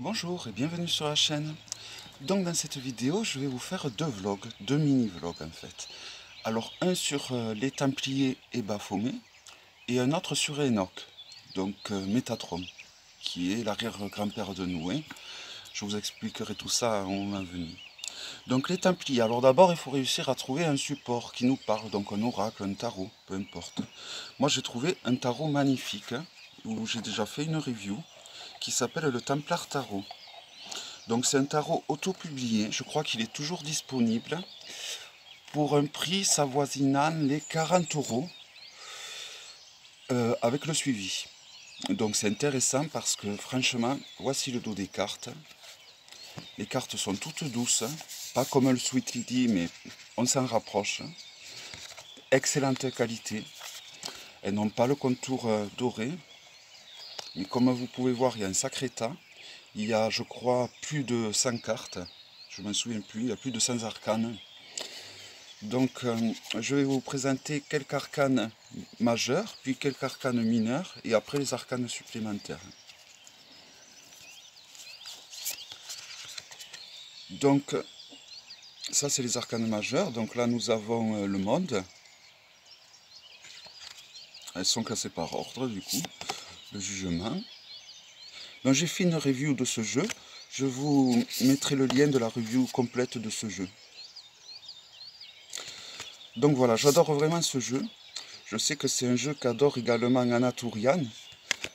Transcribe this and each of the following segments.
Bonjour et bienvenue sur la chaîne. Donc dans cette vidéo, je vais vous faire deux vlogs, deux mini-vlogs en fait. Alors un sur les Templiers et Baphomet et un autre sur Enoch, donc Métatron, qui est l'arrière-grand-père de Noé. Je vous expliquerai tout ça au moment venu. Donc les Templiers, alors d'abord il faut réussir à trouver un support qui nous parle, donc un oracle, un tarot, peu importe. Moi j'ai trouvé un tarot magnifique, où j'ai déjà fait une review, qui s'appelle le Templar Tarot. Donc c'est un tarot auto-publié, je crois qu'il est toujours disponible pour un prix s'avoisinant les 40 euros avec le suivi. Donc c'est intéressant parce que franchement, voici le dos des cartes. Les cartes sont toutes douces, pas comme le Sweet Lady, mais on s'en rapproche. Excellente qualité. Elles n'ont pas le contour doré, mais comme vous pouvez voir, il y a un sacré tas. Il y a, je crois, plus de 100 cartes. Je ne me souviens plus, il y a plus de 100 arcanes. Donc, je vais vous présenter quelques arcanes majeurs, puis quelques arcanes mineurs, et après les arcanes supplémentaires. Donc, ça c'est les arcanes majeurs. Donc là, nous avons le monde. Elles sont classées par ordre, du coup. Le jugement. Donc, j'ai fait une review de ce jeu. Je vous mettrai le lien de la review complète de ce jeu. Donc voilà, j'adore vraiment ce jeu. Je sais que c'est un jeu qu'adore également Anna Tourian,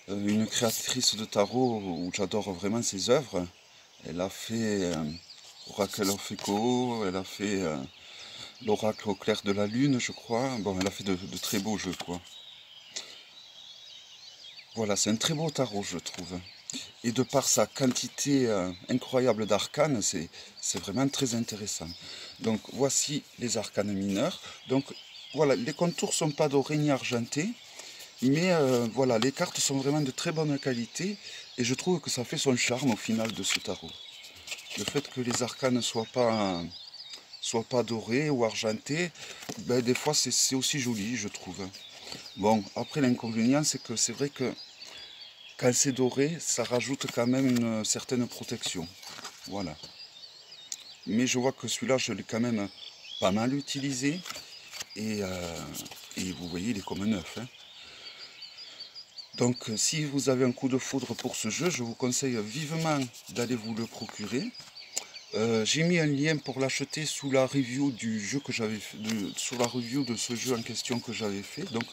une créatrice de tarot où j'adore vraiment ses œuvres. Elle a fait Oracle of Echo, elle a fait l'Oracle au clair de la lune, je crois. Bon, elle a fait de très beaux jeux, quoi. Voilà, c'est un très beau tarot, je trouve. Et de par sa quantité incroyable d'arcanes, c'est vraiment très intéressant. Donc, voici les arcanes mineurs. Donc, voilà, les contours ne sont pas dorés ni argentés. Mais voilà, les cartes sont vraiment de très bonne qualité. Et je trouve que ça fait son charme au final de ce tarot. Le fait que les arcanes ne soient pas dorés ou argentés, ben, des fois c'est aussi joli, je trouve. Bon, après l'inconvénient, c'est que c'est vrai que quand c'est doré, ça rajoute quand même une certaine protection. Voilà. Mais je vois que celui-là, je l'ai quand même pas mal utilisé. Et, vous voyez, il est comme neuf, hein. Donc si vous avez un coup de foudre pour ce jeu, je vous conseille vivement d'aller vous le procurer. J'ai mis un lien pour l'acheter sous la review du jeu que j'avais fait, sous la review de ce jeu en question que j'avais fait. Donc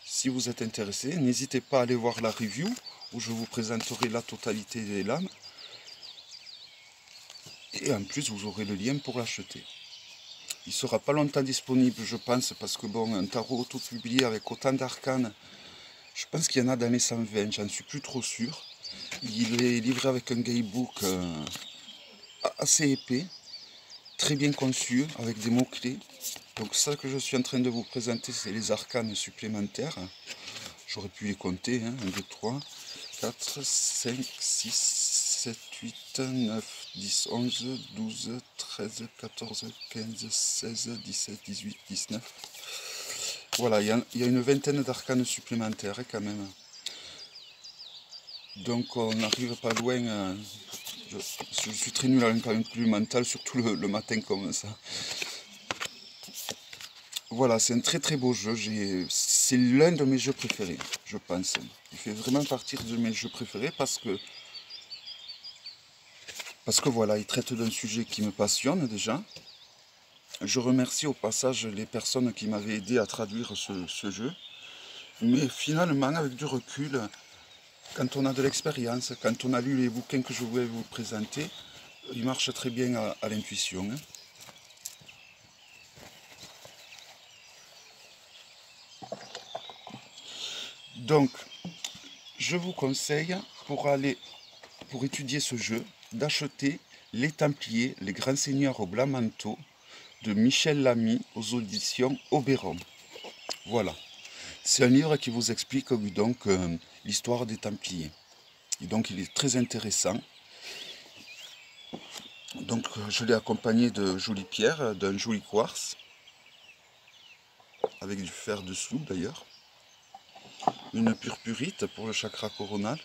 si vous êtes intéressé, n'hésitez pas à aller voir la review où je vous présenterai la totalité des lames. Et en plus vous aurez le lien pour l'acheter. Il ne sera pas longtemps disponible, je pense, parce que bon, un tarot auto-publié avec autant d'arcanes, je pense qu'il y en a dans les 120, j'en suis plus trop sûr. Il est livré avec un guidebook assez épais, très bien conçu, avec des mots-clés. Donc ça que je suis en train de vous présenter, c'est les arcanes supplémentaires. J'aurais pu les compter, hein, 1, 2, 3, 4, 5, 6, 7, 8, 9, 10, 11, 12, 13, 14, 15, 16, 17, 18, 19. Voilà, il y a une vingtaine d'arcanes supplémentaires quand même. Donc on n'arrive pas loin. Je suis très nul à l'incalcul mental, surtout le matin comme ça. Voilà, c'est un très très beau jeu. C'est l'un de mes jeux préférés, je pense. Il fait vraiment partie de mes jeux préférés parce que voilà, il traite d'un sujet qui me passionne déjà. Je remercie au passage les personnes qui m'avaient aidé à traduire ce jeu. Mais finalement, avec du recul, quand on a de l'expérience, quand on a lu les bouquins que je voulais vous présenter, il marche très bien à l'intuition, hein. Donc, je vous conseille, pour étudier ce jeu, d'acheter Les Templiers, les grands seigneurs au blanc manteau de Michel Lamy aux éditions Oberon. Voilà. C'est un livre qui vous explique donc l'histoire des Templiers. Et donc il est très intéressant. Donc je l'ai accompagné de jolies pierres, d'un joli quartz, avec du fer dessous d'ailleurs. Une purpurite pour le chakra coronal.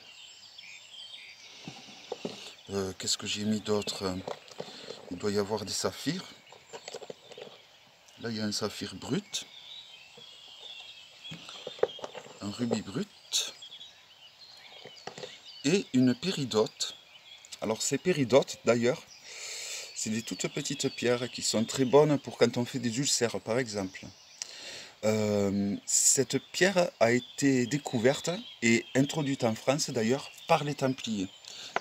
Qu'est-ce que j'ai mis d'autre? Il doit y avoir des saphirs. Là, il y a un saphir brut, un rubis brut et une péridote. Alors ces péridotes, d'ailleurs, c'est des toutes petites pierres qui sont très bonnes pour quand on fait des ulcères, par exemple. Cette pierre a été découverte et introduite en France, d'ailleurs, par les Templiers.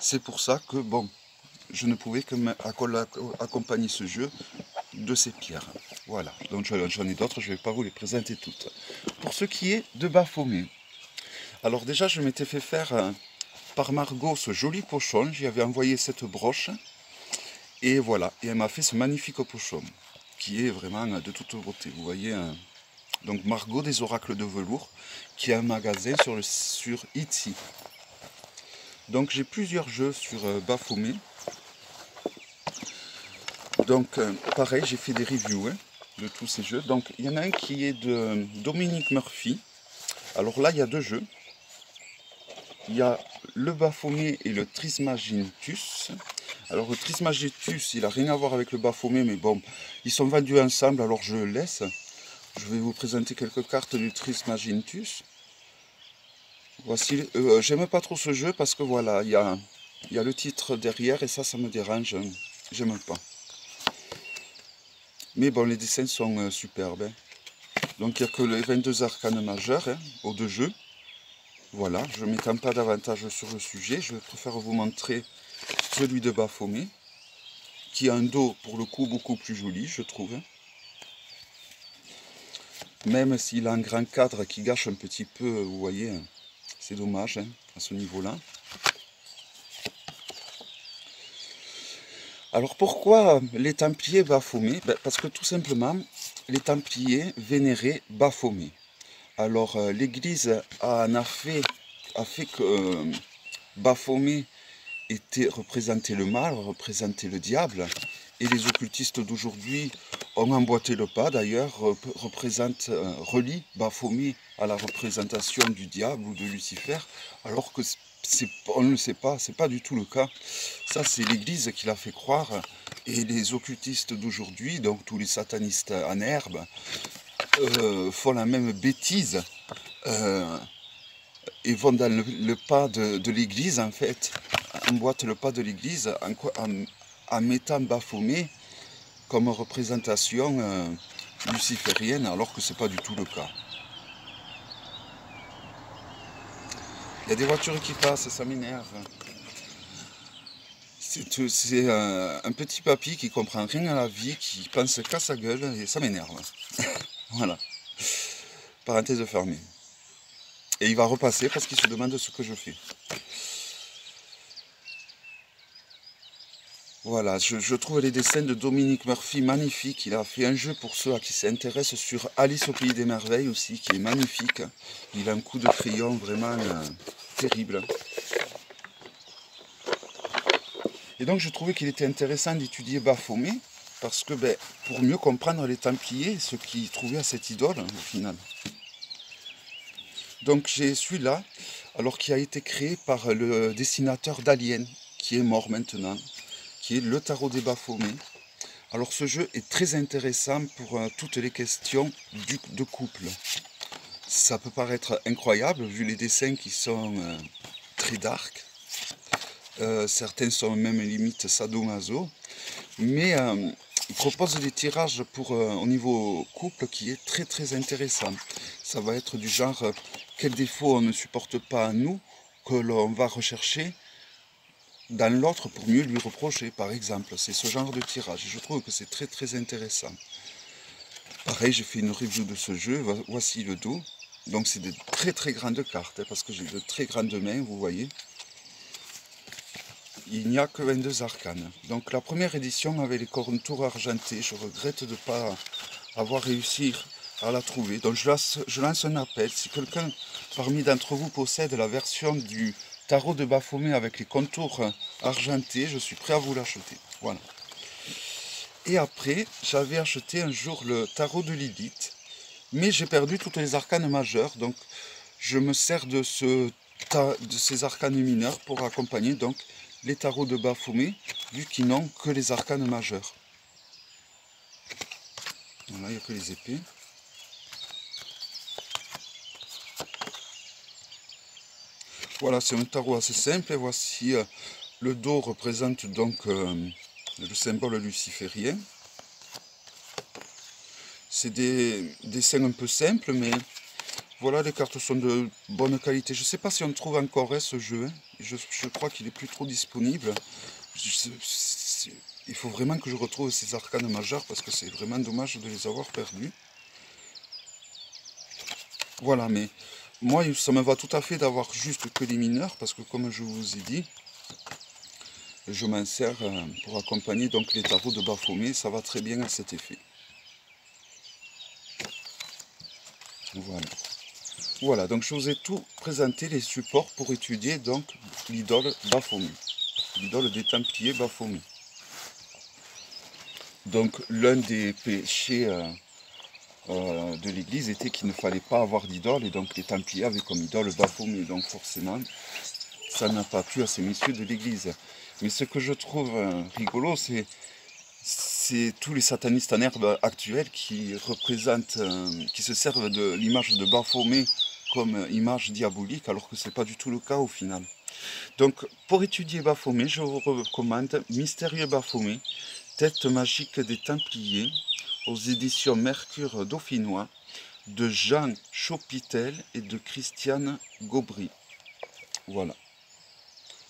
C'est pour ça que, bon, je ne pouvais que accompagner ce jeu de ces pierres. Voilà, donc j'en ai d'autres, je ne vais pas vous les présenter toutes. Pour ce qui est de Baphomet, alors déjà je m'étais fait faire par Margot ce joli pochon, j'y avais envoyé cette broche, et voilà, et elle m'a fait ce magnifique pochon, qui est vraiment de toute beauté, vous voyez, donc Margot des Oracles de Velours, qui a un magasin sur Etsy. Donc j'ai plusieurs jeux sur Baphomet. Donc pareil, j'ai fait des reviews de tous ces jeux. Donc il y en a un qui est de Dominique Murphy. Alors là, il y a deux jeux. Il y a le Baphomet et le Trismegistus. Alors le Trismegistus, il n'a rien à voir avec le Baphomet, mais bon, ils sont vendus ensemble, alors je le laisse. Je vais vous présenter quelques cartes du Trismegistus. Voici, j'aime pas trop ce jeu parce que voilà, il y a le titre derrière et ça me dérange. J'aime pas. Mais bon, les dessins sont superbes. Donc il n'y a que les 22 arcanes majeurs aux deux jeux. Voilà, je ne m'étends pas davantage sur le sujet. Je préfère vous montrer celui de Baphomet, qui a un dos pour le coup beaucoup plus joli, je trouve. Même s'il a un grand cadre qui gâche un petit peu, vous voyez, c'est dommage à ce niveau-là. Alors pourquoi les Templiers Baphomet? Parce que tout simplement, les Templiers vénéraient Baphomet. Alors l'Église a fait que Baphomet représentait le mal, représentait le diable, et les occultistes d'aujourd'hui ont emboîté le pas d'ailleurs, relient Baphomet à la représentation du diable ou de Lucifer, alors que on ne le sait pas, c'est pas du tout le cas. Ça c'est l'Église qui l'a fait croire, et les occultistes d'aujourd'hui, donc tous les satanistes en herbe, font la même bêtise et vont dans le pas de l'Église en fait, emboîtent le pas de l'Église en mettant Baphomet comme représentation luciférienne, alors que c'est pas du tout le cas. Il y a des voitures qui passent, ça m'énerve. C'est un petit papy qui comprend rien à la vie, qui pense qu'à sa gueule, et ça m'énerve. Voilà. Parenthèse fermée. Et il va repasser parce qu'il se demande ce que je fais. Voilà, je trouve les dessins de Dominique Murphy magnifiques. Il a fait un jeu pour ceux à qui s'intéressent sur Alice au Pays des Merveilles aussi, qui est magnifique. Il a un coup de crayon vraiment terrible. Et donc je trouvais qu'il était intéressant d'étudier Baphomet, parce que pour mieux comprendre les Templiers, ce qu'ils trouvaient à cette idole au final. Donc j'ai celui-là, alors qui a été créé par le dessinateur d'Alien, qui est mort maintenant, qui est le tarot des Baphomet. Alors ce jeu est très intéressant pour toutes les questions de couple. Ça peut paraître incroyable vu les dessins qui sont très dark. Certains sont même limite sadomaso. Mais il propose des tirages pour au niveau couple qui est très très intéressant. Ça va être du genre quel défaut on ne supporte pas à nous que l'on va rechercher dans l'autre pour mieux lui reprocher, par exemple. C'est ce genre de tirage. Je trouve que c'est très très intéressant. Pareil, j'ai fait une review de ce jeu. Voici le dos. Donc c'est de très très grandes cartes, parce que j'ai de très grandes mains, vous voyez. Il n'y a que 22 arcanes. Donc la première édition avait les contours argentés. Je regrette de ne pas avoir réussi à la trouver. Donc je lance un appel. Si quelqu'un parmi d'entre vous possède la version du tarot de Baphomet avec les contours argentés, je suis prêt à vous l'acheter. Voilà. Et après, j'avais acheté un jour le tarot de Lilith, mais j'ai perdu toutes les arcanes majeures, donc je me sers de ces arcanes mineurs pour accompagner donc les tarots de Baphomet, vu qu'ils n'ont que les arcanes majeurs. Voilà, il n'y a que les épées. Voilà, c'est un tarot assez simple. Et voici le dos représente donc le symbole luciférien. C'est des dessins un peu simples, mais voilà, les cartes sont de bonne qualité. Je ne sais pas si on trouve encore ce jeu. Hein. Je crois qu'il est plus trop disponible. Il faut vraiment que je retrouve ces arcanes majeures parce que c'est vraiment dommage de les avoir perdus. Voilà, mais moi, ça me va tout à fait d'avoir juste que les mineurs parce que comme je vous ai dit, je m'en sers pour accompagner donc les tarots de Baphomet. Ça va très bien à cet effet. Voilà. Voilà, donc je vous ai tout présenté, les supports pour étudier donc l'idole Baphomet, l'idole des Templiers Baphomet. Donc l'un des péchés de l'Église était qu'il ne fallait pas avoir d'idole, et donc les Templiers avaient comme idole Baphomet, donc forcément ça n'a pas plu à ces messieurs de l'Église. Mais ce que je trouve rigolo, c'est tous les satanistes en herbe actuels qui représentent, qui se servent de l'image de Baphomet comme image diabolique, alors que ce n'est pas du tout le cas au final. Donc, pour étudier Baphomet, je vous recommande Mystérieux Baphomet, tête magique des Templiers, aux éditions Mercure Dauphinois, de Jean Chopitel et de Christiane Gobry. Voilà.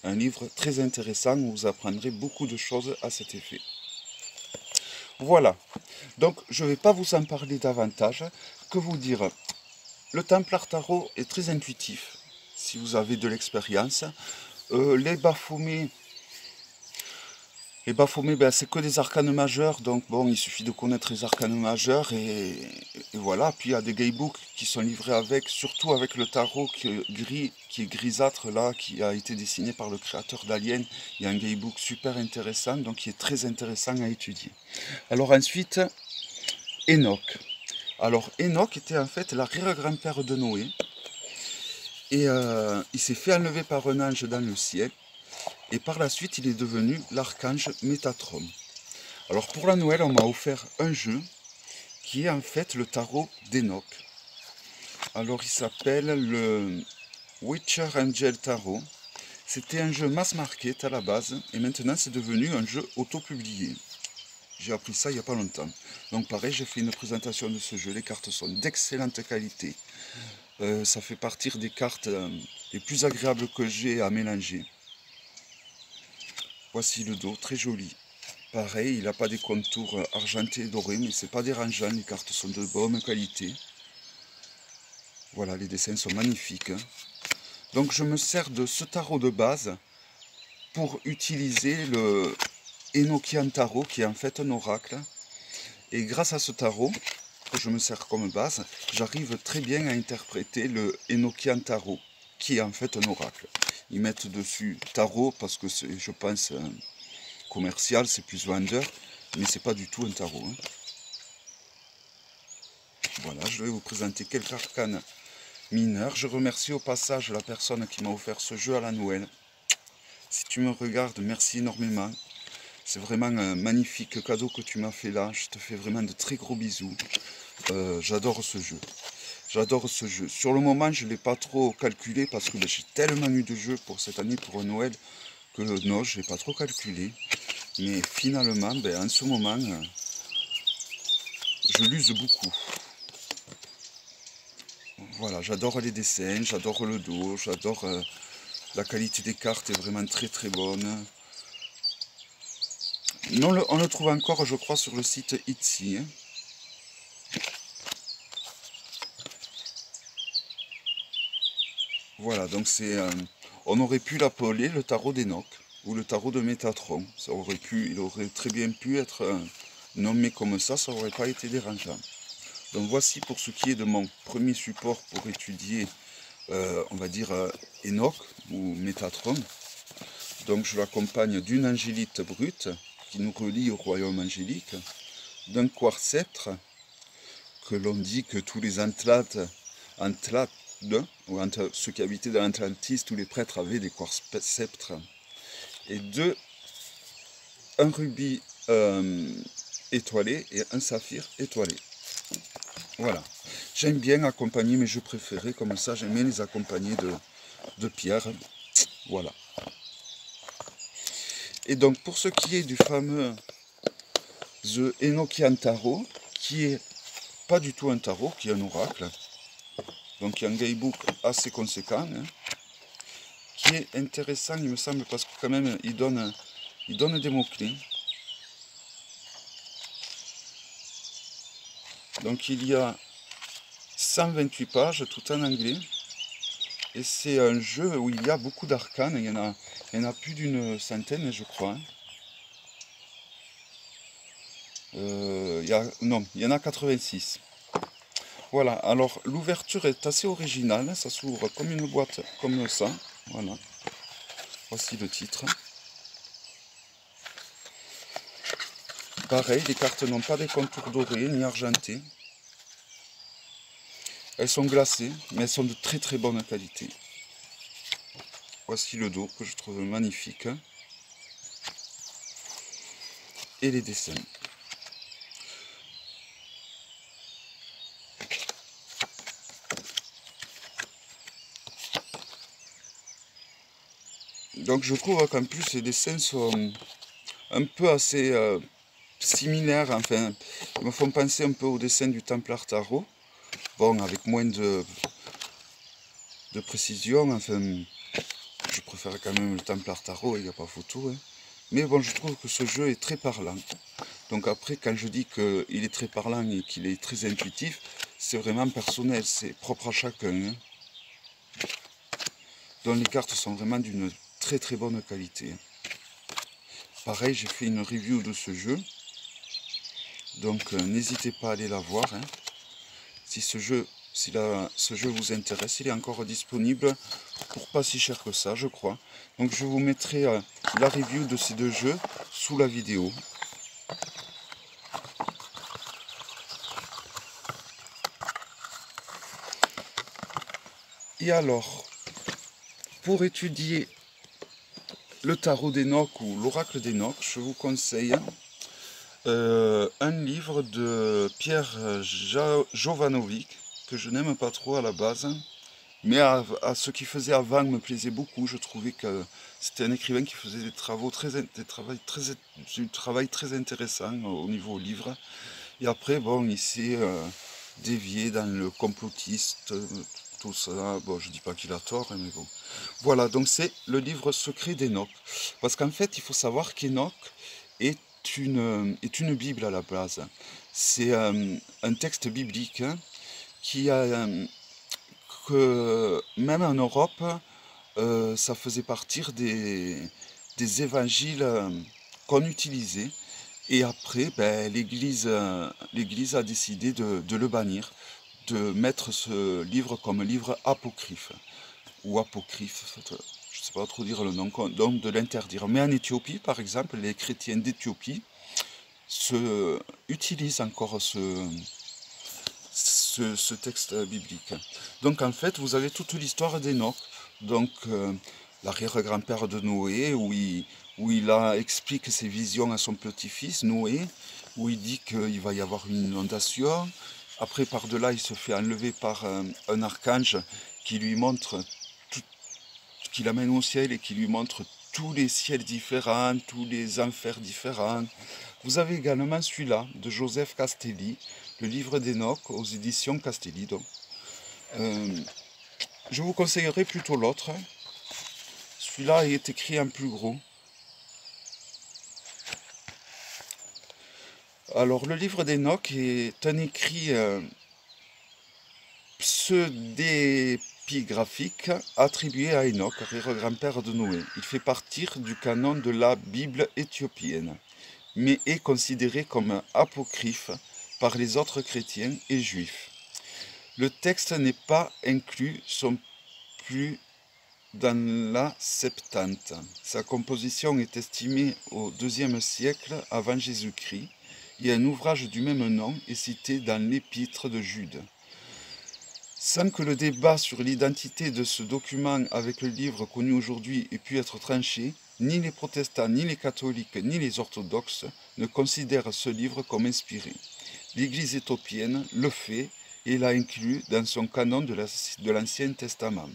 Un livre très intéressant où vous apprendrez beaucoup de choses à cet effet. Voilà. Donc, je ne vais pas vous en parler davantage. Que vous dire? Le Templar Tarot est très intuitif, si vous avez de l'expérience. Les Baphomet, ben, c'est que des arcanes majeurs, donc bon, il suffit de connaître les arcanes majeurs et voilà. Puis il y a des guidebooks qui sont livrés avec, surtout avec le tarot qui est grisâtre là, qui a été dessiné par le créateur d'Alien. Il y a un guidebook super intéressant, donc qui est très intéressant à étudier. Alors ensuite, Enoch. Alors Enoch était en fait l'arrière-grand-père de Noé. Et il s'est fait enlever par un ange dans le ciel. Et par la suite, il est devenu l'archange Métatron. Alors pour la Noël, on m'a offert un jeu qui est en fait le tarot d'Enoch. Alors il s'appelle le Witcher Angel Tarot. C'était un jeu mass market à la base. Et maintenant, c'est devenu un jeu auto-publié. J'ai appris ça il n'y a pas longtemps. Donc pareil, j'ai fait une présentation de ce jeu. Les cartes sont d'excellente qualité. Ça fait partir des cartes les plus agréables que j'ai à mélanger. Voici le dos, très joli. Pareil, il n'a pas des contours argentés et dorés, mais c'est pas dérangeant, les cartes sont de bonne qualité. Voilà, les dessins sont magnifiques. Donc je me sers de ce tarot de base pour utiliser le Enochian Tarot, qui est en fait un oracle. Et grâce à ce tarot, que je me sers comme base, j'arrive très bien à interpréter le Enochian Tarot, qui est en fait un oracle. Ils mettent dessus tarot parce que c'est, je pense, commercial, c'est plus vendeur, mais c'est pas du tout un tarot. Hein. Voilà, je vais vous présenter quelques arcanes mineurs. Je remercie au passage la personne qui m'a offert ce jeu à la Noël. Si tu me regardes, merci énormément. C'est vraiment un magnifique cadeau que tu m'as fait là. Je te fais vraiment de très gros bisous. J'adore ce jeu. J'adore ce jeu. Sur le moment, je ne l'ai pas trop calculé parce que j'ai tellement eu de jeux pour cette année, pour Noël, que non, je ne l'ai pas trop calculé. Mais finalement, en ce moment, je l'use beaucoup. Voilà, j'adore les dessins, j'adore le dos, j'adore la qualité des cartes est vraiment très très bonne. Non, on le trouve encore, je crois, sur le site Etsy. Hein. Voilà, donc c'est, on aurait pu l'appeler le tarot d'Enoch ou le tarot de Métatron. Il aurait très bien pu être nommé comme ça n'aurait pas été dérangeant. Donc voici pour ce qui est de mon premier support pour étudier, on va dire, Enoch ou Métatron. Donc je l'accompagne d'une angélite brute qui nous relie au royaume angélique, d'un quartz-sceptre que l'on dit que tous les Atlantes, ou ceux qui habitaient dans l'Atlantis, tous les prêtres avaient des quartz-sceptres. et un rubis étoilé et un saphir étoilé. Voilà. J'aime bien accompagner mes jeux préférés comme ça, j'aime bien les accompagner de pierres. Voilà. Et donc pour ce qui est du fameux The Enochian Tarot, qui est pas du tout un tarot, qui est un oracle, donc il y a un guidebook assez conséquent, hein, qui est intéressant il me semble, parce que quand même il donne des mots-clés. Donc il y a 128 pages, tout en anglais, et c'est un jeu où il y a beaucoup d'arcanes, il y en a plus d'une centaine je crois. Non, il y en a 86. Voilà, alors l'ouverture est assez originale, ça s'ouvre comme une boîte comme ça, voilà. Voici le titre. Pareil, les cartes n'ont pas des contours dorés ni argentés. Elles sont glacées, mais elles sont de très très bonne qualité. Voici le dos que je trouve magnifique. Et les dessins. Donc je trouve qu'en plus les dessins sont un peu assez similaires, enfin, ils me font penser un peu au dessin du Templar Tarot. Bon, avec moins de précision, enfin, je préfère quand même le Templar Tarot, il n'y a pas photo. Hein. Mais bon, je trouve que ce jeu est très parlant. Donc après, quand je dis qu'il est très parlant et qu'il est très intuitif, c'est vraiment personnel, c'est propre à chacun. Hein. Donc les cartes sont vraiment d'une très très bonne qualité. Pareil, j'ai fait une review de ce jeu. Donc n'hésitez pas à aller la voir. Hein. Si ce jeu vous intéresse, il est encore disponible pour pas si cher que ça, je crois. Donc je vous mettrai la review de ces deux jeux sous la vidéo. Et alors, pour étudier le tarot d'Enoch ou l'oracle d'Enoch, je vous conseille un livre de Pierre Jovanovic, que je n'aime pas trop à la base, mais à ce qu'il faisait avant me plaisait beaucoup. Je trouvais que c'était un écrivain qui faisait du travail très intéressant au niveau livre. Et après, bon, il s'est dévié dans le complotiste, tout ça. Bon, je dis pas qu'il a tort, hein, mais bon. Voilà, donc c'est le livre secret d'Enoch. Parce qu'en fait, il faut savoir qu'Enoch est une Bible à la base. C'est un texte biblique hein, qui a que même en Europe, ça faisait partie des évangiles qu'on utilisait. Et après, ben, l'Église a décidé de le bannir, de mettre ce livre comme livre apocryphe, ou apocryphe, je ne sais pas trop dire le nom, donc de l'interdire. Mais en Éthiopie, par exemple, les chrétiens d'Éthiopie utilisent encore ce texte biblique. Donc en fait, vous avez toute l'histoire d'Enoch, donc l'arrière-grand-père de Noé, où il explique ses visions à son petit-fils Noé, où il dit qu'il va y avoir une inondation. Après, par-delà, il se fait enlever par un archange qui lui montre, qui l'amène au ciel et qui lui montre tous les ciels différents, tous les enfers différents. Vous avez également celui-là, de Joseph Castelli, le livre d'Enoch, aux éditions Castelli. Donc. Je vous conseillerais plutôt l'autre. Celui-là est écrit en plus gros. Alors, le livre d'Enoch est un écrit pseudépigraphique attribué à Enoch, arrière-grand-père de Noé. Il fait partie du canon de la Bible éthiopienne, mais est considéré comme apocryphe par les autres chrétiens et juifs. Le texte n'est pas inclus, son plus dans la Septante. Sa composition est estimée au IIe siècle avant Jésus-Christ et un ouvrage du même nom est cité dans l'Épître de Jude. Sans que le débat sur l'identité de ce document avec le livre connu aujourd'hui ait pu être tranché, Ni les protestants, ni les catholiques, ni les orthodoxes ne considèrent ce livre comme inspiré. L'Église éthiopienne le fait et l'a inclus dans son canon de l'Ancien Testament.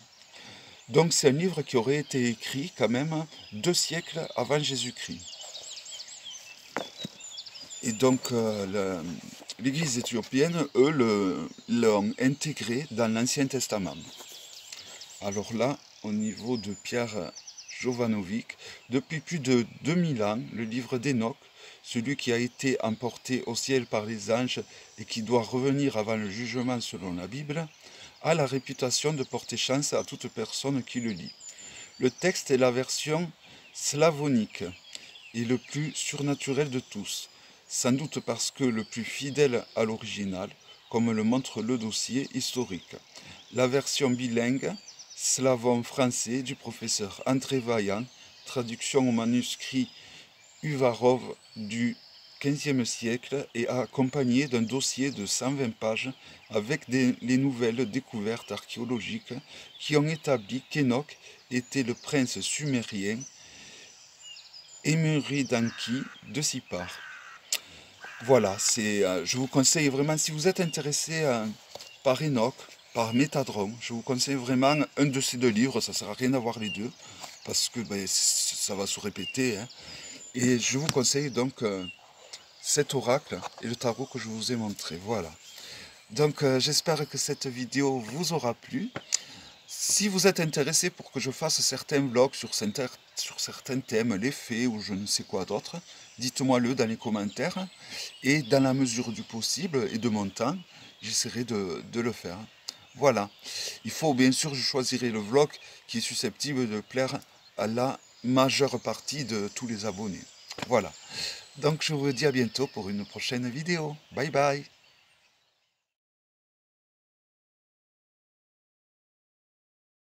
Donc c'est un livre qui aurait été écrit quand même 2 siècles avant Jésus-Christ. Et donc l'Église éthiopienne, eux, l'ont intégré dans l'Ancien Testament. Alors là, au niveau de Pierre Jovanovic, depuis plus de 2000 ans, le livre d'Enoch, celui qui a été emporté au ciel par les anges et qui doit revenir avant le jugement selon la Bible, a la réputation de porter chance à toute personne qui le lit. Le texte est la version slavonique et le plus surnaturel de tous, sans doute parce que le plus fidèle à l'original, comme le montre le dossier historique. La version bilingue, slavon-français du professeur André Vaillant, traduction au manuscrit Uvarov du XVe siècle et accompagné d'un dossier de 120 pages avec les nouvelles découvertes archéologiques qui ont établi qu'Enoch était le prince sumérien Émuridanki de Sipar. Voilà, je vous conseille vraiment, si vous êtes intéressé par Enoch, par Métadron, je vous conseille vraiment un de ces 2 livres, ça ne sert à rien d'avoir les 2, parce que ça va se répéter. Hein. Et je vous conseille donc cet oracle et le tarot que je vous ai montré. Voilà. Donc j'espère que cette vidéo vous aura plu. Si vous êtes intéressé pour que je fasse certains vlogs sur certains thèmes, les fées ou je ne sais quoi d'autre, dites-moi le dans les commentaires. Et dans la mesure du possible et de mon temps, j'essaierai de le faire. Voilà. Il faut bien sûr, je choisirai le vlog qui est susceptible de plaire à la majeure partie de tous les abonnés. Voilà. Donc je vous dis à bientôt pour une prochaine vidéo. Bye bye.